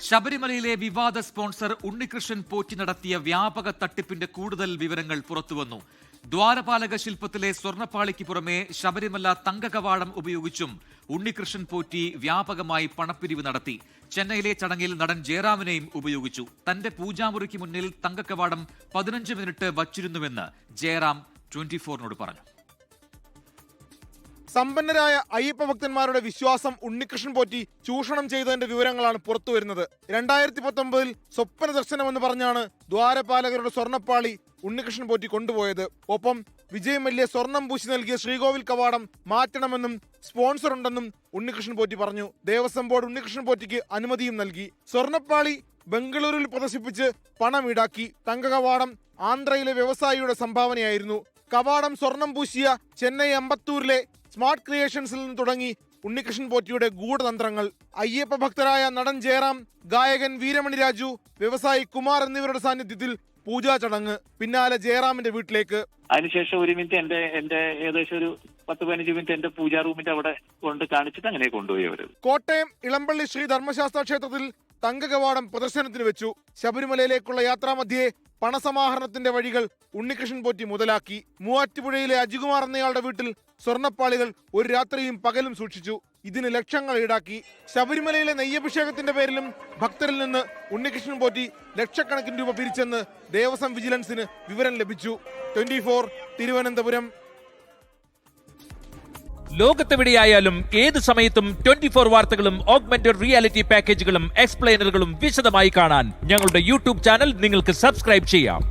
ശബരിമലയിലെ വിവാദ സ്പോൺസർ ഉണ്ണികൃഷ്ണൻ പോറ്റി നടത്തിയ വ്യാപക തട്ടിപ്പിന്റെ കൂടുതൽ വിവരങ്ങൾ പുറത്തുവന്നു. ദ്വാരപാലക ശില്പത്തിലെ സ്വർണ്ണപ്പാളിക്ക് പുറമെ ശബരിമല തങ്കകവാടം ഉപയോഗിച്ചും ഉണ്ണികൃഷ്ണൻ പോറ്റി വ്യാപകമായി പണപ്പിരിവ് നടത്തി. ചെന്നൈയിലെ ചടങ്ങിൽ നടൻ ജയറാമിനെയും ഉപയോഗിച്ചു. തന്റെ പൂജാമുറിക്ക് മുന്നിൽ തങ്കകവാടം 15 മിനിറ്റ് വച്ചിരുന്നുവെന്ന് ജയറാം 24നോട് പറഞ്ഞു. സമ്പന്നരായ അയ്യപ്പ ഭക്തന്മാരുടെ വിശ്വാസം ഉണ്ണികൃഷ്ണൻ പോറ്റി ചൂഷണം ചെയ്തതിന്റെ വിവരങ്ങളാണ് പുറത്തുവരുന്നത്. 2019 സ്വപ്ന ദർശനമെന്ന് പറഞ്ഞാണ് ദ്വാരപാലകരുടെ സ്വർണ്ണപ്പാളി ഉണ്ണികൃഷ്ണൻ പോറ്റി കൊണ്ടുപോയത്. ഒപ്പം വിജയ് മല്യ സ്വർണം പൂശി നൽകിയ ശ്രീകോവിൽ കവാടം മാറ്റണമെന്നും സ്പോൺസർ ഉണ്ടെന്നും ഉണ്ണികൃഷ്ണൻ പോറ്റി പറഞ്ഞു. ദേവസ്വം ബോർഡ് ഉണ്ണികൃഷ്ണൻ പോറ്റിക്ക് അനുമതിയും നൽകി. സ്വർണ്ണപ്പാളി ബംഗളൂരുവിൽ പ്രദർശിപ്പിച്ച് പണം ഈടാക്കി. തങ്കകവാടം ആന്ധ്രയിലെ വ്യവസായിയുടെ സംഭാവനയായിരുന്നു. കവാടം സ്വർണം പൂശിയ ചെന്നൈ അമ്പത്തൂരിലെ സ്മാർട്ട് ക്രിയേഷൻസിൽ നിന്ന് തുടങ്ങി ഉണ്ണികൃഷ്ണൻ പോറ്റിയുടെ ഗൂഢതന്ത്രങ്ങൾ. അയ്യപ്പ ഭക്തരായ നടൻ ജയറാം, ഗായകൻ വീരമണി രാജു, വ്യവസായി കുമാർ എന്നിവരുടെ സാന്നിധ്യത്തിൽ പൂജാ ചടങ്ങ്. പിന്നാലെ ജയറാമിന്റെ വീട്ടിലേക്ക്. അതിനുശേഷം 1 മിനിറ്റ് എന്റെ ഏകദേശം ഒരു 10-15 മിനിറ്റ് എന്റെ പൂജാ റൂമിന്റെ അവിടെ കൊണ്ട് കാണിച്ചിട്ട് അങ്ങനെ കൊണ്ടുപോയി അവര്. കോട്ടയം ഇളമ്പള്ളി ശ്രീ ധർമ്മശാസ്ത്ര ക്ഷേത്രത്തിൽ തങ്കകവാടം പ്രദർശനത്തിന് വെച്ചു. ശബരിമലയിലേക്കുള്ള യാത്രാമധ്യേ പണസമാഹരണത്തിന്റെ വഴികൾ ഉണ്ണികൃഷ്ണൻ പോറ്റി മുതലാക്കി. മൂവാറ്റുപുഴയിലെ അജികുമാർ എന്നയാളുടെ വീട്ടിൽ സ്വർണ്ണപ്പാളികൾ ഒരു രാത്രിയും പകലും സൂക്ഷിച്ചു. ഇതിന് ലക്ഷങ്ങൾ ഈടാക്കി. ശബരിമലയിലെ നെയ്യഭിഷേകത്തിന്റെ പേരിലും ഭക്തരിൽ നിന്ന് ഉണ്ണികൃഷ്ണൻ പോറ്റി ലക്ഷക്കണക്കിന് രൂപ പിരിച്ചെന്ന് ദേവസ്വം വിജിലൻസിന് വിവരം ലഭിച്ചു. 24 തിരുവനന്തപുരം. ലോകത്തെവിടെയായാലും ഏത് സമയത്തും 24 വാർത്തകളും ഓഗ്മെന്റഡ് റിയാലിറ്റി പാക്കേജുകളും എക്സ്പ്ലെയിനറുകളും വിശദമായി കാണാൻ ഞങ്ങളുടെ യൂട്യൂബ് ചാനൽ നിങ്ങൾക്ക് സബ്സ്ക്രൈബ് ചെയ്യാം.